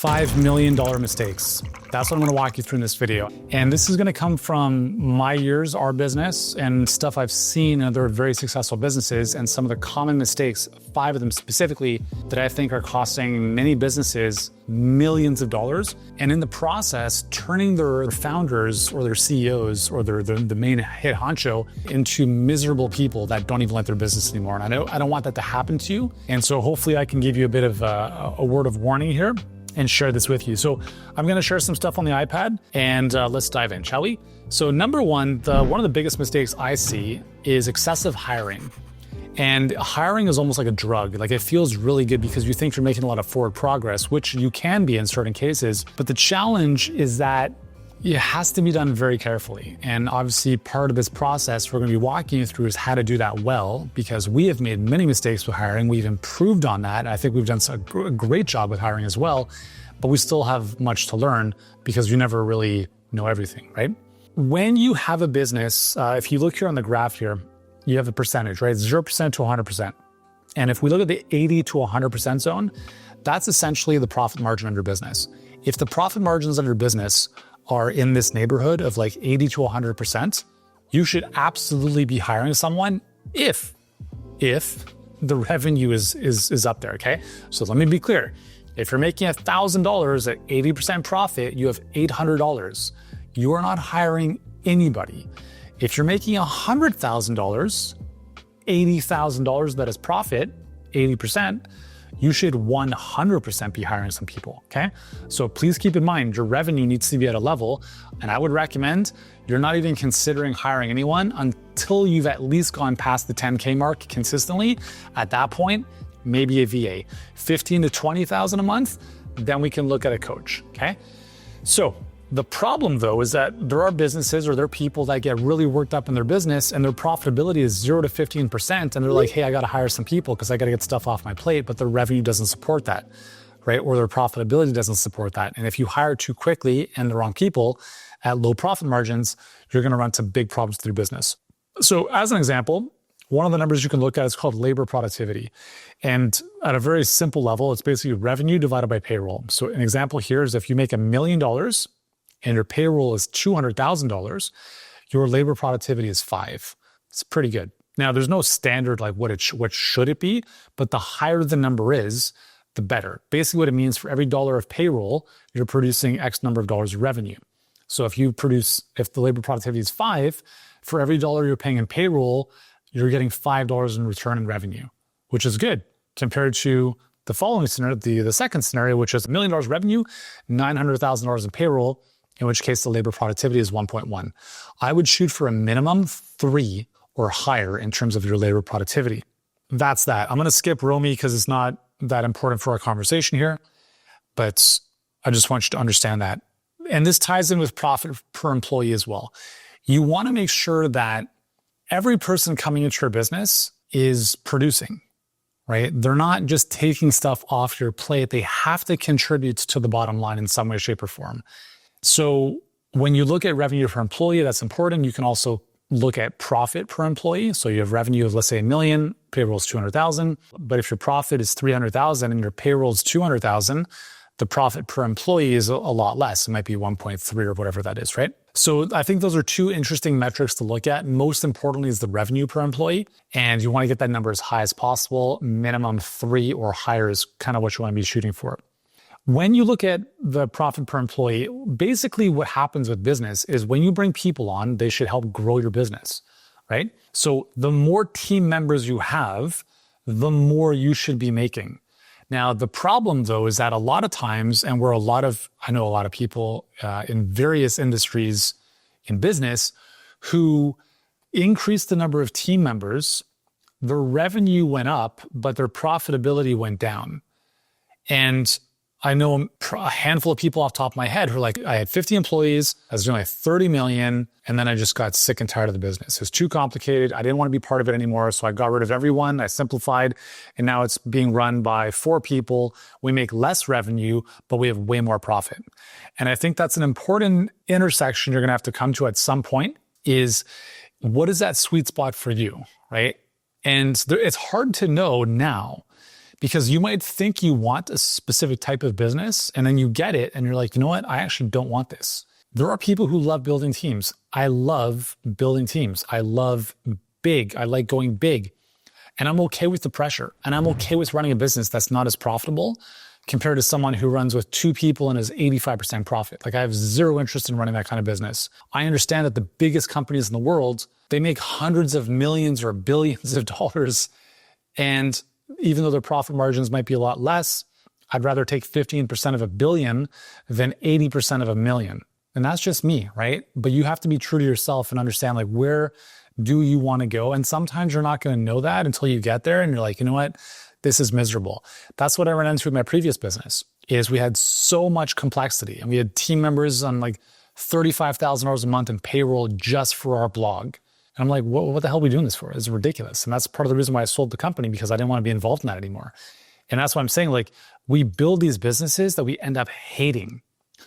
$5 million mistakes. That's what I'm gonna walk you through in this video. And this is gonna come from my years, our business, and stuff I've seen in other very successful businesses, and some of the common mistakes, 5 of them specifically, that I think are costing many businesses millions of dollars, and in the process, turning their founders or their CEOs or the main head honcho into miserable people that don't even like their business anymore. And I don't want that to happen to you. And so hopefully I can give you a bit of a word of warning here and share this with you. So I'm gonna share some stuff on the iPad, and let's dive in, shall we? So number one of the biggest mistakes I see is excessive hiring. And hiring is almost like a drug. Like, it feels really good because you think you're making a lot of forward progress, which you can be in certain cases. But the challenge is that it has to be done very carefully. And obviously part of this process we're gonna be walking you through is how to do that well, because we have made many mistakes with hiring. We've improved on that. I think we've done a great job with hiring as well, but we still have much to learn because you never really know everything, right? When you have a business, if you look here on the graph here, you have a percentage, right? 0% to 100%. And if we look at the 80 to 100% zone, that's essentially the profit margin on your business. If the profit margins on your business are in this neighborhood of like 80 to 100%, you should absolutely be hiring someone if the revenue is up there, okay? So let me be clear. If you're making $1,000 at 80% profit, you have $800. You are not hiring anybody. If you're making $100,000, $80,000 that is profit, 80%, you should 100% be hiring some people, okay? So please keep in mind, your revenue needs to be at a level, and I would recommend you're not even considering hiring anyone until you've at least gone past the 10K mark consistently. At that point, maybe a VA. 15 to 20,000 a month, then we can look at a coach, okay? So the problem though is that there are businesses or there are people that get really worked up in their business and their profitability is 0 to 15%, and they're like, hey, I gotta hire some people because I gotta get stuff off my plate, but their revenue doesn't support that, right? Or their profitability doesn't support that. And if you hire too quickly and the wrong people at low profit margins, you're gonna run into big problems with your business. So as an example, one of the numbers you can look at is called labor productivity. And at a very simple level, it's basically revenue divided by payroll. So an example here is if you make $1 million and your payroll is $200,000, your labor productivity is 5. It's pretty good. Now, there's no standard like what should it be, but the higher the number is, the better. Basically what it means, for every dollar of payroll, you're producing X number of dollars of revenue. So if the labor productivity is 5, for every dollar you're paying in payroll, you're getting $5 in return in revenue, which is good compared to the following scenario, the second scenario, which is $1 million revenue, $900,000 in payroll, in which case the labor productivity is 1.1. I would shoot for a minimum 3 or higher in terms of your labor productivity. That's that. I'm gonna skip Romy because it's not that important for our conversation here, but I just want you to understand that. And this ties in with profit per employee as well. You wanna make sure that every person coming into your business is producing, right? They're not just taking stuff off your plate. They have to contribute to the bottom line in some way, shape, or form. So when you look at revenue per employee, that's important. You can also look at profit per employee. So you have revenue of, let's say, $1 million, payroll is 200,000. But if your profit is 300,000 and your payroll is 200,000, the profit per employee is a lot less. It might be 1.3 or whatever that is, right? So I think those are 2 interesting metrics to look at. Most importantly is the revenue per employee. And you want to get that number as high as possible. Minimum 3 or higher is kind of what you want to be shooting for. When you look at the profit per employee, basically what happens with business is when you bring people on, they should help grow your business, right? So the more team members you have, the more you should be making. Now, the problem though is that a lot of times, and I know a lot of people in various industries in business who increased the number of team members, their revenue went up, but their profitability went down. And I know a handful of people off the top of my head who are like, I had 50 employees, I was doing like 30 million, and then I just got sick and tired of the business. It was too complicated. I didn't want to be part of it anymore. So I got rid of everyone. I simplified, and now it's being run by 4 people. We make less revenue, but we have way more profit. And I think that's an important intersection you're going to have to come to at some point is, what is that sweet spot for you, right? And it's hard to know now, Because you might think you want a specific type of business and then you get it and you're like, you know what? I actually don't want this. There are people who love building teams. I love building teams. I love big. I like going big. And I'm okay with the pressure. And I'm okay with running a business that's not as profitable compared to someone who runs with 2 people and is 85% profit. Like I have zero interest in running that kind of business. I understand that the biggest companies in the world, they make hundreds of millions or billions of dollars. And even though their profit margins might be a lot less, I'd rather take 15% of a billion than 80% of a million. And that's just me, right? But you have to be true to yourself and understand like where do you want to go? And sometimes you're not going to know that until you get there and you're like, you know what? This is miserable. That's what I ran into in my previous business is we had so much complexity and we had team members on like $35,000 a month in payroll just for our blog. And I'm like, what the hell are we doing this for? It's ridiculous. And that's part of the reason why I sold the company because I didn't want to be involved in that anymore. And that's why I'm saying like, we build these businesses that we end up hating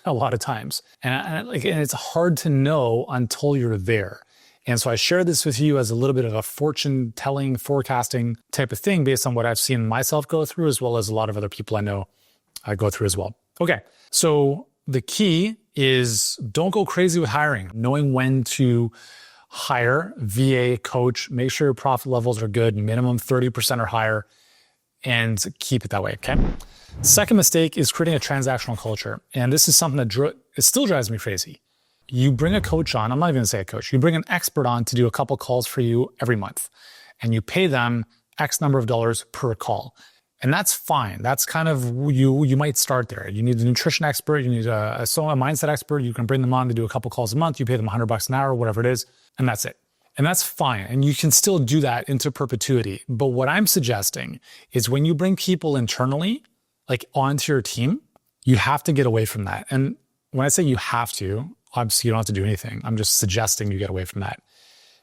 a lot of times. And it's hard to know until you're there. And so I share this with you as a little bit of a fortune telling, forecasting type of thing based on what I've seen myself go through, as well as a lot of other people I know go through as well. Okay, so the key is don't go crazy with hiring, knowing when to hire, VA, coach, make sure your profit levels are good, minimum 30% or higher, and keep it that way, okay? Second mistake is creating a transactional culture. And this is something that it still drives me crazy. You bring a coach on, I'm not even gonna say a coach, you bring an expert on to do a couple calls for you every month, and you pay them X number of dollars per call. And that's fine. That's kind of, you might start there. You need a nutrition expert, you need a mindset expert, you can bring them on to do a couple calls a month, you pay them $100 an hour, whatever it is, and that's it. And that's fine. And you can still do that into perpetuity. But what I'm suggesting is when you bring people internally, like onto your team, you have to get away from that. And when I say you have to, obviously you don't have to do anything. I'm just suggesting you get away from that.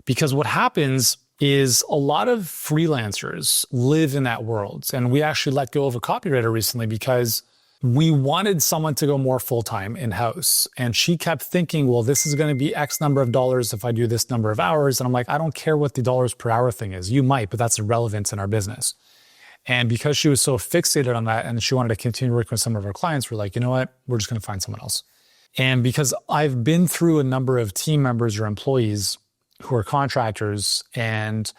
Because what happens is a lot of freelancers live in that world. And we actually let go of a copywriter recently because we wanted someone to go more full-time in-house. And she kept thinking, well, this is going to be X number of dollars if I do this number of hours. And I'm like, I don't care what the dollars per hour thing is. You might, but that's irrelevant in our business. And because she was so fixated on that and she wanted to continue working with some of our clients, we're like, you know what? We're just going to find someone else. And because I've been through a number of team members or employees who are contractors and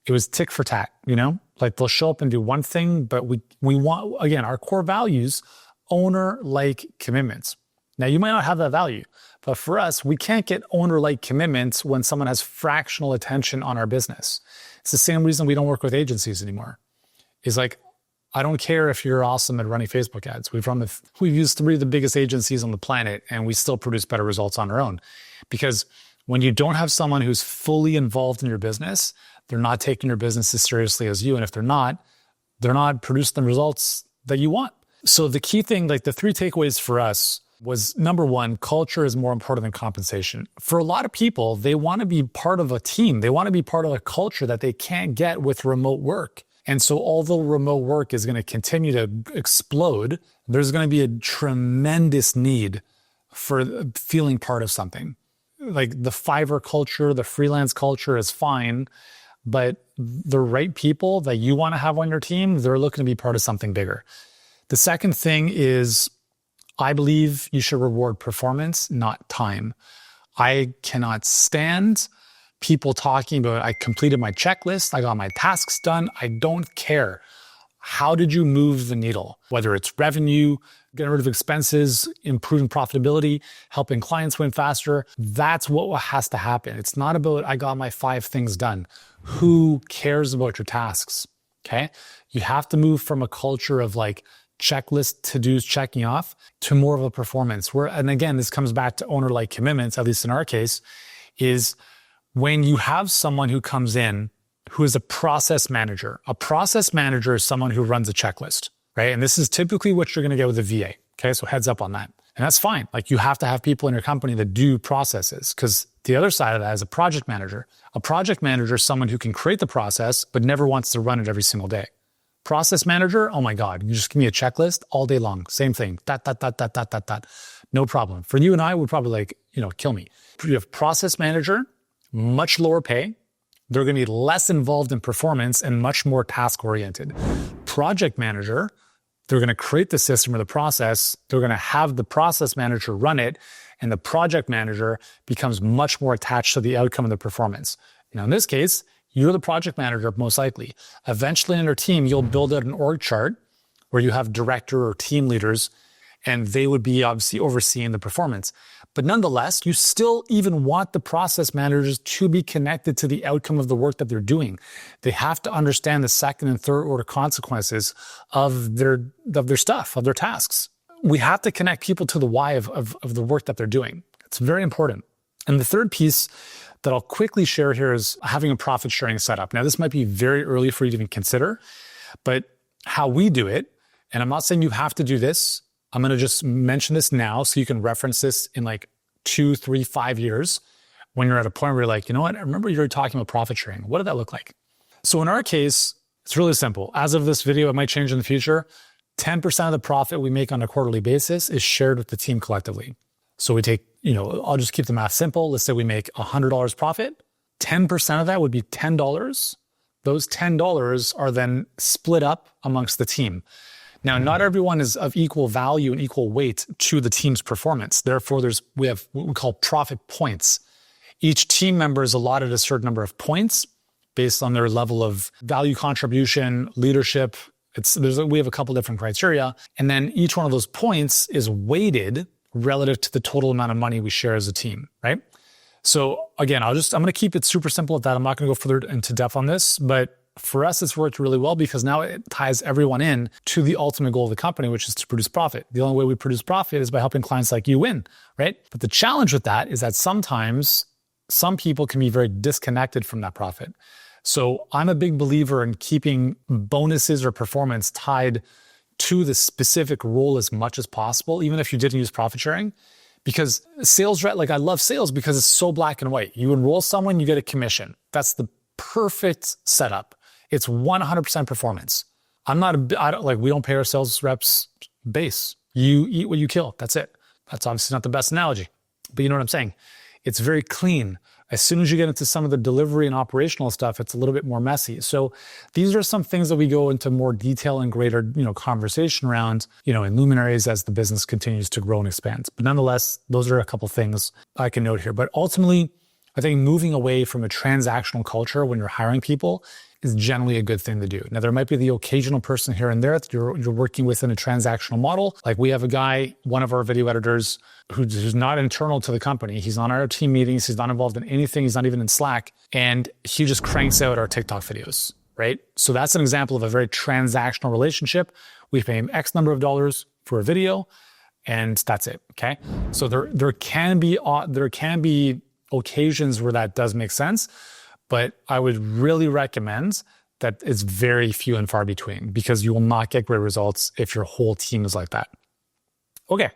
it was tick for tack, you know, like they'll show up and do one thing, but we want, again, our core values, owner-like commitments. Now you might not have that value, but for us, we can't get owner-like commitments when someone has fractional attention on our business. It's the same reason we don't work with agencies anymore. It's like, I don't care if you're awesome at running Facebook ads. We've used 3 of the biggest agencies on the planet and we still produce better results on our own. Because when you don't have someone who's fully involved in your business, they're not taking your business as seriously as you. And if they're not producing the results that you want. So the key thing, like the 3 takeaways for us was number 1, culture is more important than compensation. For a lot of people, they want to be part of a team. They want to be part of a culture that they can't get with remote work. And so although remote work is going to continue to explode, there's going to be a tremendous need for feeling part of something. Like the Fiverr culture, the freelance culture is fine, but the right people that you want to have on your team, they're looking to be part of something bigger. The second thing is, I believe you should reward performance, not time. I cannot stand people talking about, I completed my checklist, I got my tasks done. I don't care. How did you move the needle? Whether it's revenue, getting rid of expenses, improving profitability, helping clients win faster, that's what has to happen. It's not about, I got my 5 things done. Who cares about your tasks? Okay. You have to move from a culture of like checklist to-dos checking off to more of a performance where, and again, this comes back to owner-like commitments, at least in our case, is when you have someone who comes in who is a process manager. A process manager is someone who runs a checklist, right? And this is typically what you're going to get with a VA. Okay, so heads up on that. And that's fine. Like you have to have people in your company that do processes, because the other side of that is a project manager. A project manager is someone who can create the process, but never wants to run it every single day. Process manager, oh my God, you just give me a checklist all day long. Same thing, that. No problem. For you and I, would probably kill me. You have process manager, much lower pay, they're going to be less involved in performance and much more task-oriented. Project manager, they're going to create the system or the process. They're going to have the process manager run it, and the project manager becomes much more attached to the outcome of the performance. Now, in this case, you're the project manager, most likely. Eventually in your team, you'll build out an org chart where you have director or team leaders, and they would be obviously overseeing the performance. But nonetheless, you still even want the process managers to be connected to the outcome of the work that they're doing. They have to understand the second and third order consequences of their stuff, of their tasks. We have to connect people to the why of the work that they're doing. It's very important. And the third piece that I'll quickly share here is having a profit sharing setup. Now, this might be very early for you to even consider, but how we do it, and I'm not saying you have to do this, I'm going to just mention this now so you can reference this in like 2, 3, 5 years when you're at a point where you're like, you know what, I remember you were talking about profit sharing. What did that look like? So in our case, it's really simple. As of this video, it might change in the future. 10% of the profit we make on a quarterly basis is shared with the team collectively. So we take, I'll just keep the math simple. Let's say we make $100 profit. 10% of that would be $10. Those $10 are then split up amongst the team. Now, not everyone is of equal value and equal weight to the team's performance. Therefore, we have what we call profit points. Each team member is allotted a certain number of points based on their level of value contribution, leadership. We have a couple different criteria. And then each one of those points is weighted relative to the total amount of money we share as a team, right? So again, I'm going to keep it super simple at that. I'm not going to go further into depth on this, but for us, it's worked really well because now it ties everyone in to the ultimate goal of the company, which is to produce profit. The only way we produce profit is by helping clients like you win, right? But the challenge with that is that sometimes some people can be very disconnected from that profit. So I'm a big believer in keeping bonuses or performance tied to the specific role as much as possible, even if you didn't use profit sharing. Because sales, I love sales because it's so black and white. You enroll someone, you get a commission. That's the perfect setup. It's 100% performance. we don't pay our sales reps base. You eat what you kill. That's it. That's obviously not the best analogy, but you know what I'm saying? It's very clean. As soon as you get into some of the delivery and operational stuff, it's a little bit more messy. So these are some things that we go into more detail and greater, conversation around, in luminaries as the business continues to grow and expand. But nonetheless, those are a couple things I can note here. But ultimately, I think moving away from a transactional culture when you're hiring people is generally a good thing to do. Now, there might be the occasional person here and there that you're working with in a transactional model. Like we have a guy, one of our video editors, who's not internal to the company. He's on our team meetings. He's not involved in anything. He's not even in Slack. And he just cranks out our TikTok videos, right? So that's an example of a very transactional relationship. We pay him X number of dollars for a video, and that's it, okay? So there can be occasions where that does make sense, but I would really recommend that it's very few and far between because you will not get great results if your whole team is like that. Okay.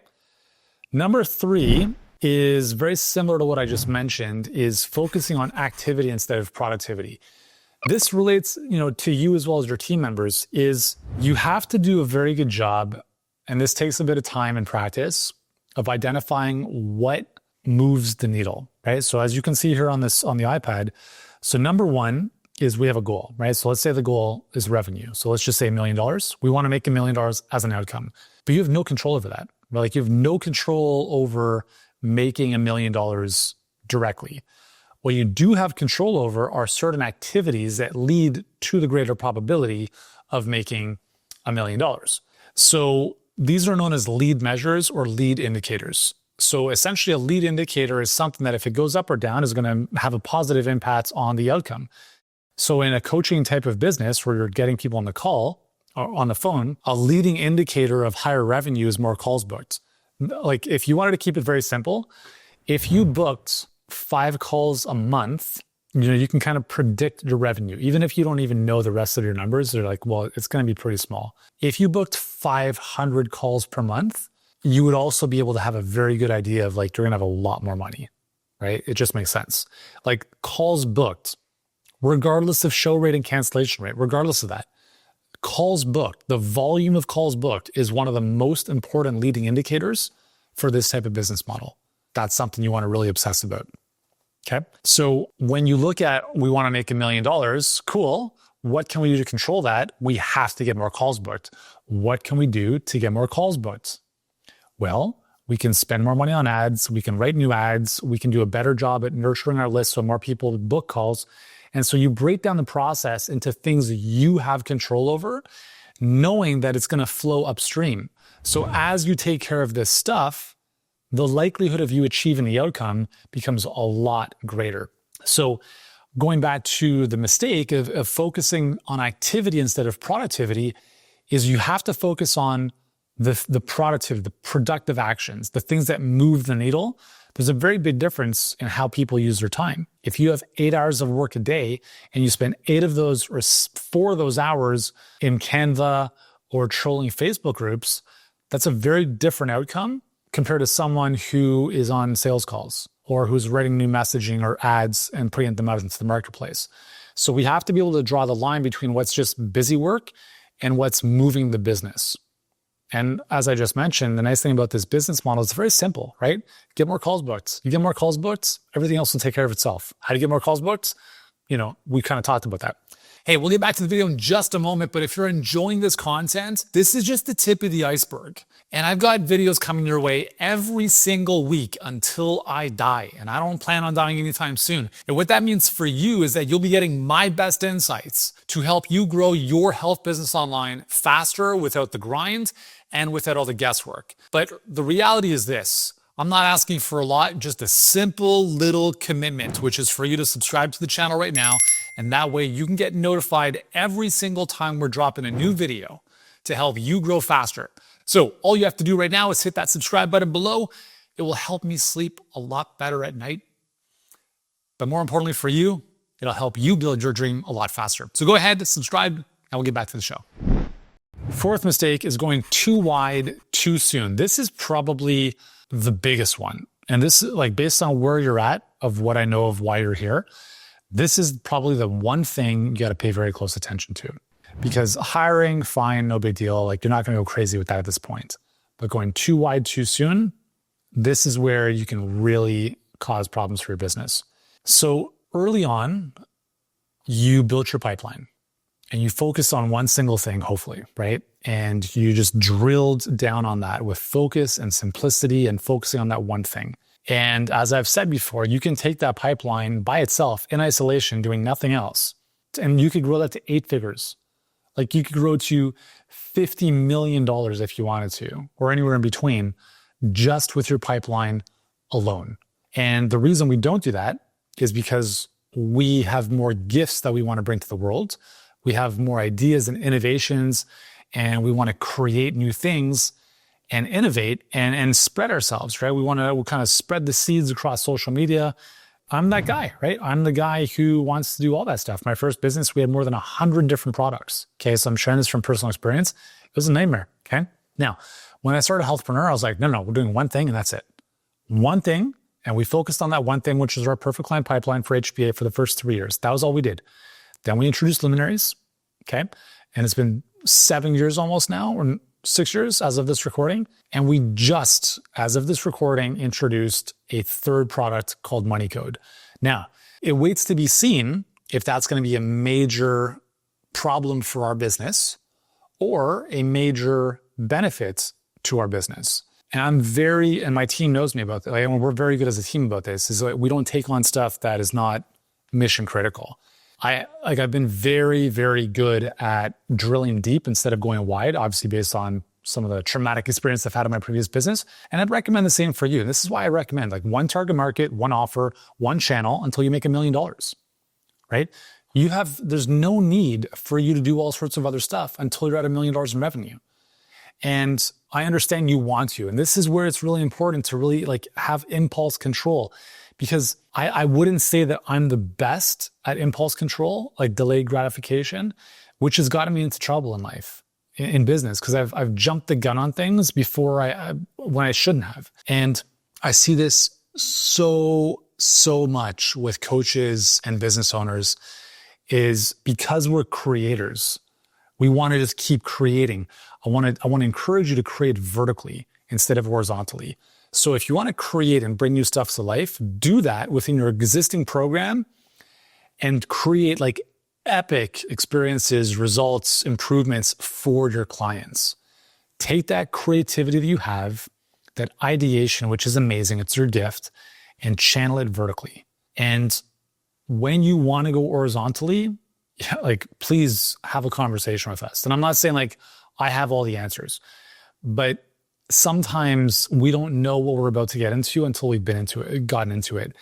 Number 3 is very similar to what I just mentioned, is focusing on activity instead of productivity. This relates, to you as well as your team members, is you have to do a very good job, and this takes a bit of time and practice, of identifying what moves the needle, right? So as you can see here on the iPad, so number 1 is we have a goal, right? So let's say the goal is revenue. So let's just say $1 million. We want to make $1 million as an outcome, but you have no control over that. Like you have no control over making $1 million directly. What you do have control over are certain activities that lead to the greater probability of making $1 million. So these are known as lead measures or lead indicators. So essentially a lead indicator is something that if it goes up or down is going to have a positive impact on the outcome. So in a coaching type of business where you're getting people on the call or on the phone, a leading indicator of higher revenue is more calls booked. Like if you wanted to keep it very simple, if you booked 5 calls a month, you can kind of predict your revenue. Even if you don't even know the rest of your numbers, they're like, well, it's going to be pretty small. If you booked 500 calls per month, you would also be able to have a very good idea of like, you're gonna have a lot more money, right? It just makes sense. Like calls booked, regardless of show rate and cancellation rate, regardless of that, calls booked, the volume of calls booked is one of the most important leading indicators for this type of business model. That's something you wanna really obsess about. Okay. So when you look at, we want to make $1 million, cool. What can we do to control that? We have to get more calls booked. What can we do to get more calls booked? Well, we can spend more money on ads. We can write new ads. We can do a better job at nurturing our list so more people book calls. And so you break down the process into things you have control over, knowing that it's going to flow upstream. So as you take care of this stuff, the likelihood of you achieving the outcome becomes a lot greater. So going back to the mistake of focusing on activity instead of productivity is you have to focus on the productivity, the productive actions, the things that move the needle. There's a very big difference in how people use their time. If you have 8 hours of work a day and you spend 8 of those or 4 of those hours in Canva or trolling Facebook groups, that's a very different outcome compared to someone who is on sales calls or who's writing new messaging or ads and putting them out into the marketplace. So we have to be able to draw the line between what's just busy work and what's moving the business. And as I just mentioned, the nice thing about this business model is very simple, right? Get more calls booked. You get more calls booked, everything else will take care of itself. How do you get more calls booked? We kind of talked about that. Hey, we'll get back to the video in just a moment, but if you're enjoying this content, this is just the tip of the iceberg. And I've got videos coming your way every single week until I die. And I don't plan on dying anytime soon. And what that means for you is that you'll be getting my best insights to help you grow your health business online faster without the grind and without all the guesswork. But the reality is this. I'm not asking for a lot, just a simple little commitment, which is for you to subscribe to the channel right now. And that way you can get notified every single time we're dropping a new video to help you grow faster. So all you have to do right now is hit that subscribe button below. It will help me sleep a lot better at night. But more importantly for you, it'll help you build your dream a lot faster. So go ahead, subscribe, and we'll get back to the show. Fourth mistake is going too wide too soon. This is probably the biggest one. And this is based on where you're at of what I know of why you're here. This is probably the one thing you got to pay very close attention to, because hiring, fine, no big deal. You're not going to go crazy with that at this point, but going too wide too soon, this is where you can really cause problems for your business. So early on, you built your pipeline and you focused on one single thing, hopefully, right? And you just drilled down on that with focus and simplicity and focusing on that one thing. And as I've said before, you can take that pipeline by itself in isolation, doing nothing else. And you could grow that to 8 figures. You could grow to $50 million if you wanted to, or anywhere in between, just with your pipeline alone. And the reason we don't do that is because we have more gifts that we want to bring to the world. We have more ideas and innovations, and we want to create new things and innovate and spread ourselves, right? We kind of spread the seeds across social media. I'm that guy, right? I'm the guy who wants to do all that stuff. My first business, we had more than 100 different products. Okay, so I'm sharing this from personal experience. It was a nightmare, okay? Now, when I started Healthpreneur, I was like, no, we're doing one thing and that's it. One thing, and we focused on that one thing, which is our perfect client pipeline for HBA for the first 3 years. That was all we did. Then we introduced luminaries, okay? And it's been 7 years almost now, or 6 years as of this recording. And we just, as of this recording, introduced a third product called Money Code. Now, it waits to be seen if that's going to be a major problem for our business or a major benefit to our business. And and my team knows me about that. And we're very good as a team about this, is we don't take on stuff that is not mission critical. I've been very, very good at drilling deep instead of going wide, obviously based on some of the traumatic experience I've had in my previous business. And I'd recommend the same for you. And this is why I recommend one target market, one offer, one channel until you make $1 million, right? There's no need for you to do all sorts of other stuff until you're at $1 million in revenue. And I understand you want to. And this is where it's really important to really have impulse control. Because I wouldn't say that I'm the best at impulse control, delayed gratification, which has gotten me into trouble in life, in business, because I've jumped the gun on things before when I shouldn't have. And I see this so much with coaches and business owners, is because we're creators, we want to just keep creating. I want to encourage you to create vertically instead of horizontally. So if you want to create and bring new stuff to life, do that within your existing program and create like epic experiences, results, improvements for your clients. Take that creativity that you have, that ideation, which is amazing, it's your gift, and channel it vertically. And when you want to go horizontally, like, please have a conversation with us. And I'm not saying like I have all the answers, but sometimes we don't know what we're about to get into until we've gotten into it.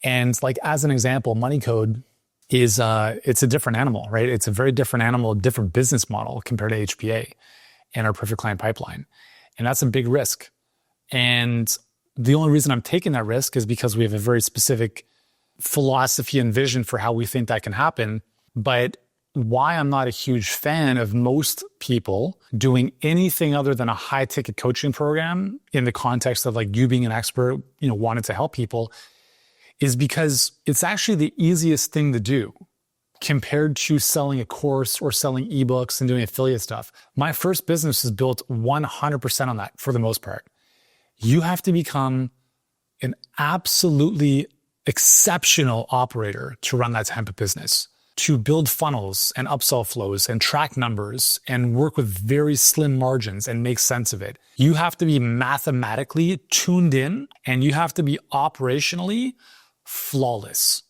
And like, as an example, Money Code is, it's a different animal, right? It's a very different animal, different business model compared to HPA and our Perfect Client Pipeline. And that's a big risk. And the only reason I'm taking that risk is because we have a very specific philosophy and vision for how we think that can happen. But why I'm not a huge fan of most people doing anything other than a high ticket coaching program in the context of like you being an expert, wanting to help people, is because it's actually the easiest thing to do compared to selling a course or selling ebooks and doing affiliate stuff. My first business is built 100% on that for the most part. You have to become an absolutely exceptional operator to run that type of business, to build funnels and upsell flows and track numbers and work with very slim margins and make sense of it. You have to be mathematically tuned in and you have to be operationally flawless.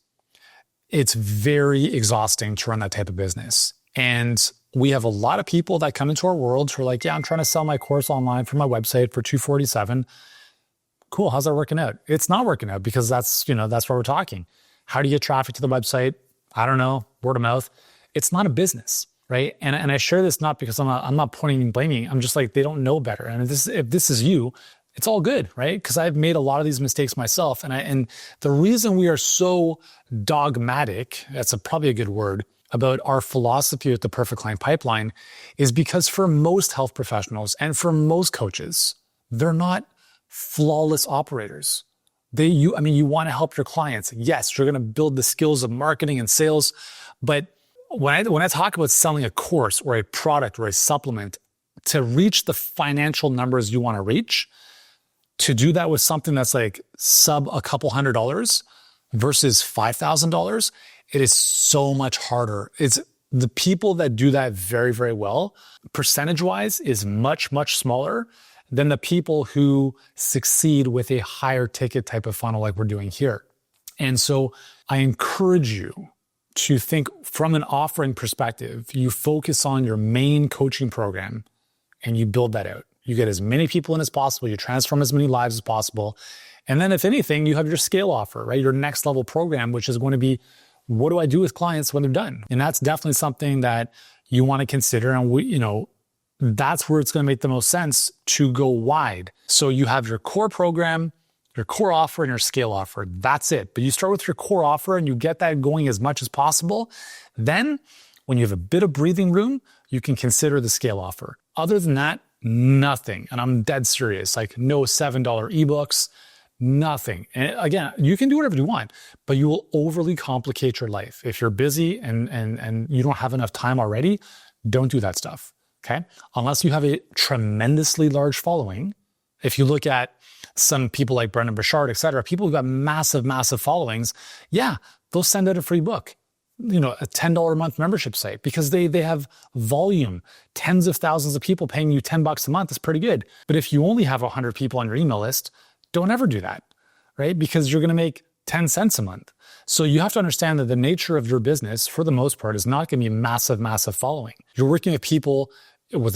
It's very exhausting to run that type of business. And we have a lot of people that come into our world who are like, yeah, I'm trying to sell my course online from my website for $247. Cool. How's that working out? It's not working out because that's why we're talking. How do you get traffic to the website? I don't know, word of mouth. It's not a business, right? And I share this not because I'm not pointing and blaming. I'm just like, they don't know better. And if this is you, it's all good, right? Because I've made a lot of these mistakes myself. And the reason we are so dogmatic, that's probably a good word, about our philosophy with the Perfect Client Pipeline is because for most health professionals and for most coaches, they're not flawless operators. You want to help your clients. Yes, you're going to build the skills of marketing and sales. But when I talk about selling a course or a product or a supplement to reach the financial numbers you want to reach, to do that with something that's like sub a couple $100 versus $5,000, it is so much harder. It's the people that do that very, very well, percentage-wise, is much, much smaller than the people who succeed with a higher ticket type of funnel like we're doing here. And so I encourage you to think from an offering perspective. You focus on your main coaching program and you build that out. You get as many people in as possible, you transform as many lives as possible. And then if anything, you have your scale offer, right? Your next level program, which is going to be, what do I do with clients when they're done? And that's definitely something that you want to consider. And that's where it's going to make the most sense to go wide. So you have your core program, your core offer, and your scale offer. That's it. But you start with your core offer and you get that going as much as possible. Then when you have a bit of breathing room, you can consider the scale offer. Other than that, nothing. And I'm dead serious. Like no $7 ebooks, nothing. And again, you can do whatever you want, but you will overly complicate your life. If you're busy and you don't have enough time already, don't do that stuff. Okay. Unless you have a tremendously large following. If you look at some people like Brendan Burchard, et cetera, people who've got massive, massive followings, yeah, they'll send out a free book, a $10 a month membership site because they have volume, tens of thousands of people paying you $10 a month is pretty good. But if you only have 100 people on your email list, don't ever do that, right? Because you're going to make 10 cents a month. So you have to understand that the nature of your business, for the most part, is not going to be a massive, massive following. You're working with people with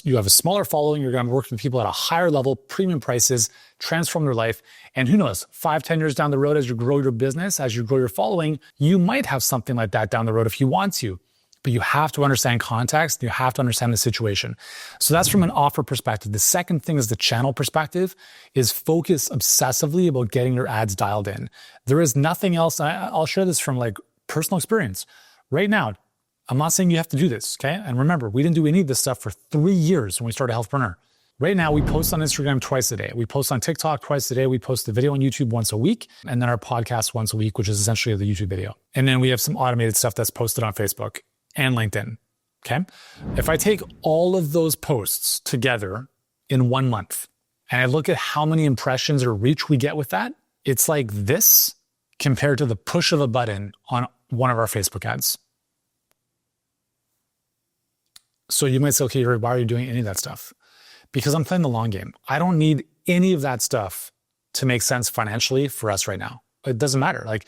you have a smaller following. You're going to work with people at a higher level, premium prices, transform their life. And who knows, 5-10 years down the road, as you grow your business, as you grow your following, you might have something like that down the road if you want to. But you have to understand context. You have to understand the situation. So that's from an offer perspective. The second thing is the channel perspective is focus obsessively about getting your ads dialed in. There is nothing else. I'll share this from like personal experience. Right now, I'm not saying you have to do this, okay? And remember, we didn't do any of this stuff for 3 years when we started Healthpreneur. Right now, we post on Instagram twice a day. We post on TikTok twice a day. We post the video on YouTube once a week, and then our podcast once a week, which is essentially the YouTube video. And then we have some automated stuff that's posted on Facebook and LinkedIn, okay? If I take all of those posts together in 1 month and I look at how many impressions or reach we get with that, it's like this compared to the push of a button on one of our Facebook ads. So you might say, okay, why are you doing any of that stuff? Because I'm playing the long game. I don't need any of that stuff to make sense financially for us right now. It doesn't matter. Like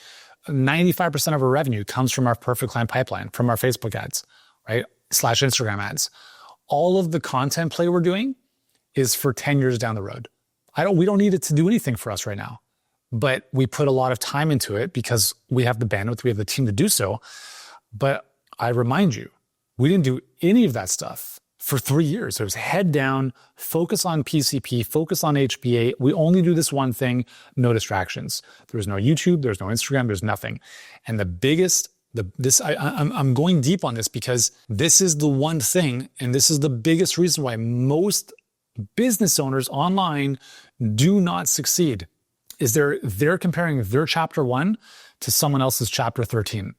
95% of our revenue comes from our perfect client pipeline, from our Facebook ads, right? / Instagram ads. All of the content play we're doing is for 10 years down the road. We don't need it to do anything for us right now, but we put a lot of time into it because we have the bandwidth, we have the team to do so. But I remind you, we didn't do any of that stuff for 3 years. It was head down, focus on PCP, focus on HBA. We only do this one thing, no distractions. There's no YouTube, there's no Instagram, there's nothing. And the biggest, I'm going deep on this because this is the one thing, and this is the biggest reason why most business owners online do not succeed, is they're comparing their chapter 1 to someone else's chapter 13.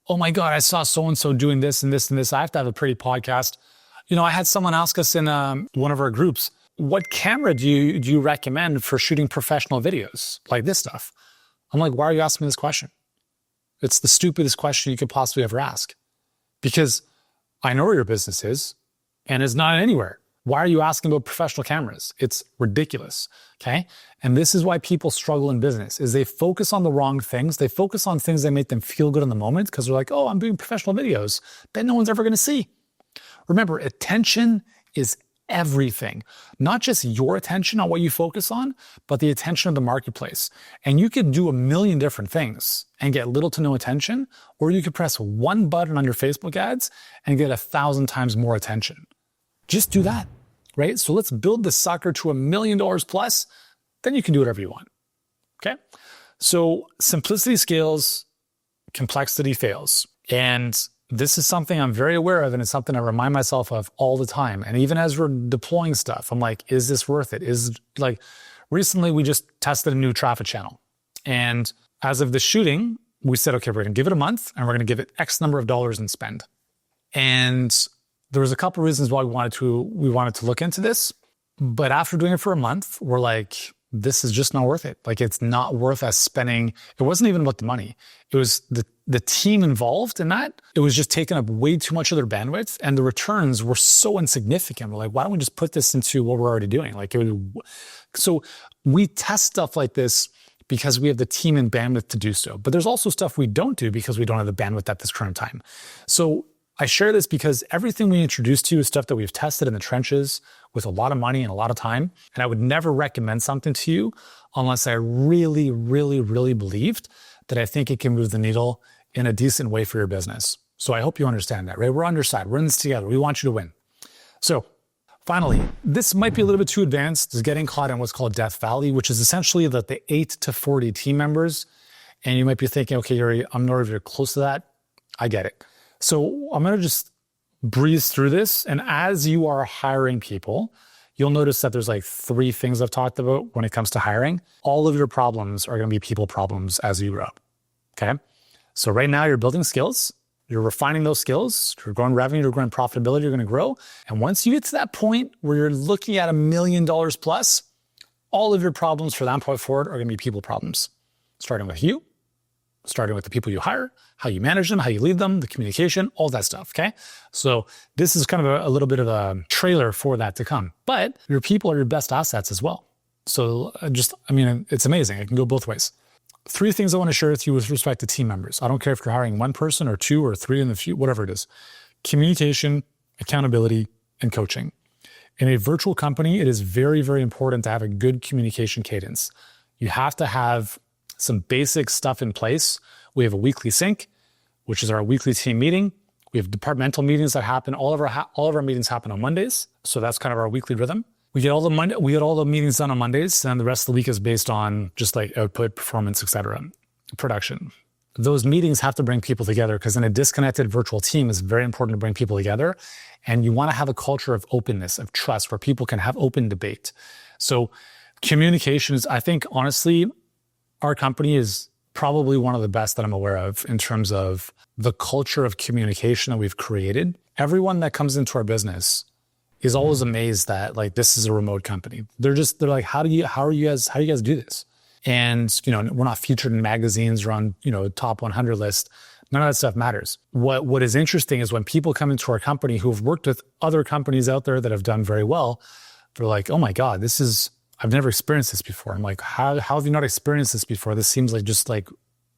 Oh my God, I saw so-and-so doing this and this and this. I have to have a pretty podcast. You know, I had someone ask us in one of our groups, what camera do you recommend for shooting professional videos like this stuff? I'm like, why are you asking me this question? It's the stupidest question you could possibly ever ask, because I know where your business is and it's not anywhere. Why are you asking about professional cameras? It's ridiculous, okay? And this is why people struggle in business, is they focus on the wrong things. They focus on things that make them feel good in the moment because they're like, oh, I'm doing professional videos that no one's ever gonna see. Remember, attention is everything. Not just your attention on what you focus on, but the attention of the marketplace. And you could do a million different things and get little to no attention, or you could press one button on your Facebook ads and get 1,000 times more attention. Just do that, right? So let's build the sucker to $1 million plus, then you can do whatever you want, okay? So simplicity scales, complexity fails. And this is something I'm very aware of, and it's something I remind myself of all the time. And even as we're deploying stuff, I'm like, is this worth it? Recently we just tested a new traffic channel. And as of the shooting, we said, okay, we're gonna give it a month and we're gonna give it X number of dollars in spend. And there was a couple of reasons why we wanted to look into this. But after doing it for a month, we're like, this is just not worth it. Like, it's not worth us spending. It wasn't even about the money. It was the team involved in that. It was just taking up way too much of their bandwidth, and the returns were so insignificant. We're like, why don't we just put this into what we're already doing? So we test stuff like this because we have the team and bandwidth to do so. But there's also stuff we don't do because we don't have the bandwidth at this current time. So I share this because everything we introduce to you is stuff that we've tested in the trenches with a lot of money and a lot of time. And I would never recommend something to you unless I really, really, really believed that I think it can move the needle in a decent way for your business. So I hope you understand that, right? We're on your side. We're in this together. We want you to win. So finally, this might be a little bit too advanced, is getting caught in what's called Death Valley, which is essentially the 8 to 40 team members. And you might be thinking, okay, Yuri, I'm not even close to that. I get it. So I'm going to just breeze through this. And as you are hiring people, you'll notice that there's like 3 things I've talked about when it comes to hiring. All of your problems are going to be people problems as you grow. Okay. So right now you're building skills, you're refining those skills, you're growing revenue, you're growing profitability, you're going to grow. And once you get to that point where you're looking at $1 million plus, all of your problems for that point forward are going to be people problems, starting with you, starting with the people you hire, how you manage them, how you lead them, the communication, all that stuff, okay? So this is kind of a little bit of a trailer for that to come. But your people are your best assets as well. So it's amazing. It can go both ways. 3 things I want to share with you with respect to team members. I don't care if you're hiring 1 person or 2 or 3 in the future, whatever it is. Communication, accountability, and coaching. In a virtual company, it is very, very important to have a good communication cadence. You have to have some basic stuff in place. We have a weekly sync, which is our weekly team meeting. We have departmental meetings that happen. All of our meetings happen on Mondays. So that's kind of our weekly rhythm. We get all the meetings done on Mondays, and the rest of the week is based on just like output, performance, etc., production. Those meetings have to bring people together because in a disconnected virtual team, it's very important to bring people together. And you want to have a culture of openness, of trust, where people can have open debate. So communication is, I think, honestly, our company is probably one of the best that I'm aware of in terms of the culture of communication that we've created. Everyone that comes into our business is always amazed that like this is a remote company. They're like, how do you guys do this? And we're not featured in magazines or on top 100 list. None of that stuff matters. What is interesting is when people come into our company who have worked with other companies out there that have done very well, they're like, oh my God, I've never experienced this before. I'm like, how have you not experienced this before? This seems like just like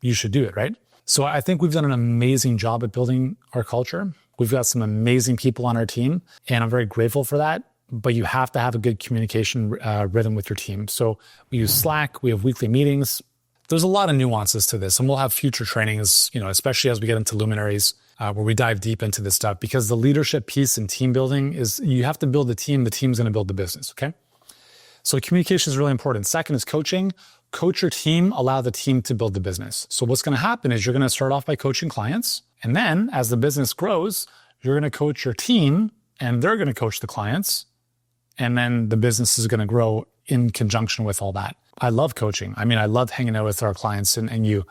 you should do it, right? So I think we've done an amazing job at building our culture. We've got some amazing people on our team, and I'm very grateful for that. But you have to have a good communication rhythm with your team. So we use Slack, we have weekly meetings. There's a lot of nuances to this, and we'll have future trainings, especially as we get into luminaries, where we dive deep into this stuff, because the leadership piece and team building is you have to build the team's going to build the business, okay? So communication is really important. Second is coaching. Coach your team, allow the team to build the business. So what's going to happen is you're going to start off by coaching clients, and then as the business grows, you're going to coach your team, and they're going to coach the clients, and then the business is going to grow in conjunction with all that. I love coaching. I mean, I love hanging out with our clients and you,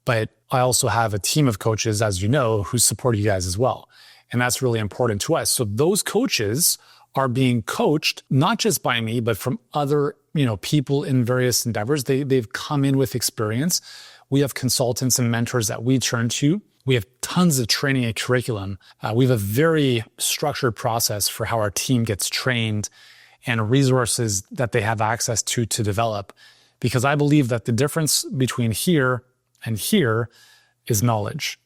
but I also have a team of coaches, as you know, who support you guys as well. And that's really important to us. So those coaches are being coached, not just by me, but from other, people in various endeavors. They've come in with experience. We have consultants and mentors that we turn to. We have tons of training and curriculum. We have a very structured process for how our team gets trained and resources that they have access to develop. Because I believe that the difference between here and here is knowledge.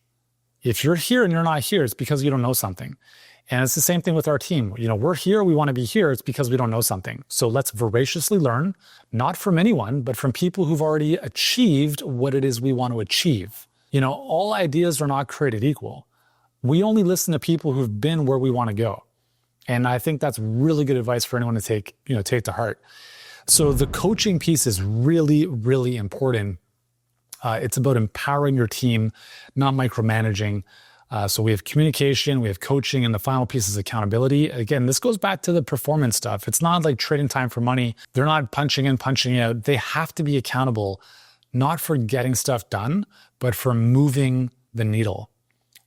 If you're here and you're not here, it's because you don't know something. And it's the same thing with our team. We're here, we want to be here, it's because we don't know something. So let's voraciously learn, not from anyone, but from people who've already achieved what it is we want to achieve. All ideas are not created equal. We only listen to people who've been where we want to go. And I think that's really good advice for anyone to take to heart. So the coaching piece is really, really important. It's about empowering your team, not micromanaging. So we have communication, we have coaching, and the final piece is accountability. Again, this goes back to the performance stuff. It's not like trading time for money. They're not punching in, punching out. They have to be accountable, not for getting stuff done, but for moving the needle.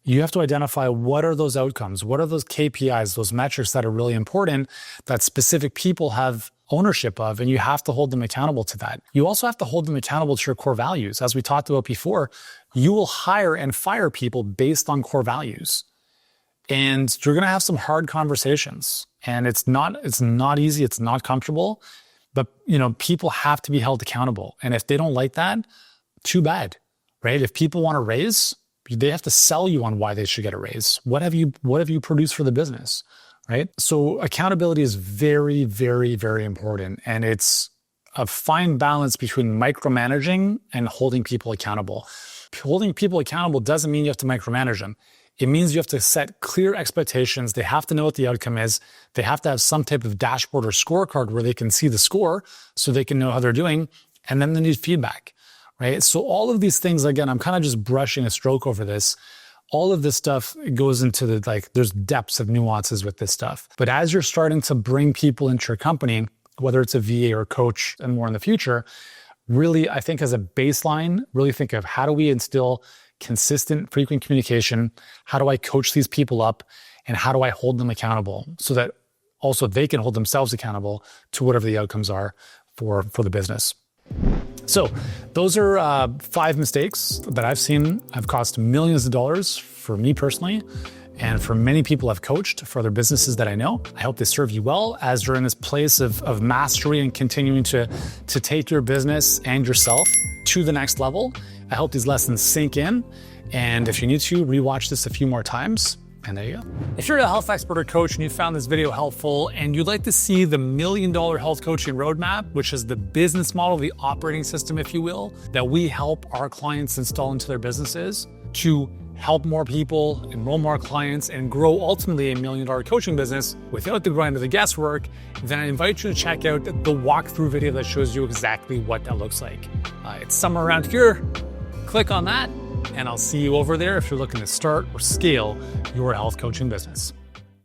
You have to identify what are those outcomes, what are those KPIs, those metrics that are really important that specific people have ownership of, and you have to hold them accountable to that. You also have to hold them accountable to your core values. As we talked about before, you will hire and fire people based on core values. And you're going to have some hard conversations, and it's not easy, it's not comfortable, but people have to be held accountable. And if they don't like that, too bad, right? If people want a raise, they have to sell you on why they should get a raise. What have you produced for the business, right? So accountability is very, very, very important. And it's a fine balance between micromanaging and holding people accountable. Holding people accountable doesn't mean you have to micromanage them. It means you have to set clear expectations. They have to know what the outcome is. They have to have some type of dashboard or scorecard where they can see the score so they can know how they're doing. And then they need feedback. Right? So all of these things, again, I'm kind of just brushing a stroke over this. All of this stuff goes into there's depths of nuances with this stuff. But as you're starting to bring people into your company, whether it's a VA or coach and more in the future, really, I think as a baseline, really think of how do we instill consistent, frequent communication? How do I coach these people up? And how do I hold them accountable so that also they can hold themselves accountable to whatever the outcomes are for the business? So those are 5 mistakes that I've seen have cost millions of dollars for me personally, and for many people I've coached for other businesses that I know. I hope they serve you well as you're in this place of mastery and continuing to take your business and yourself to the next level. I hope these lessons sink in. And if you need to, rewatch this a few more times. And there you go. If you're a health expert or coach and you found this video helpful and you'd like to see the $1 million health coaching roadmap, which is the business model, the operating system, if you will, that we help our clients install into their businesses to help more people, enroll more clients, and grow ultimately $1 million coaching business without the grind of the guesswork, then I invite you to check out the walkthrough video that shows you exactly what that looks like. It's somewhere around here. Click on that. And I'll see you over there if you're looking to start or scale your health coaching business.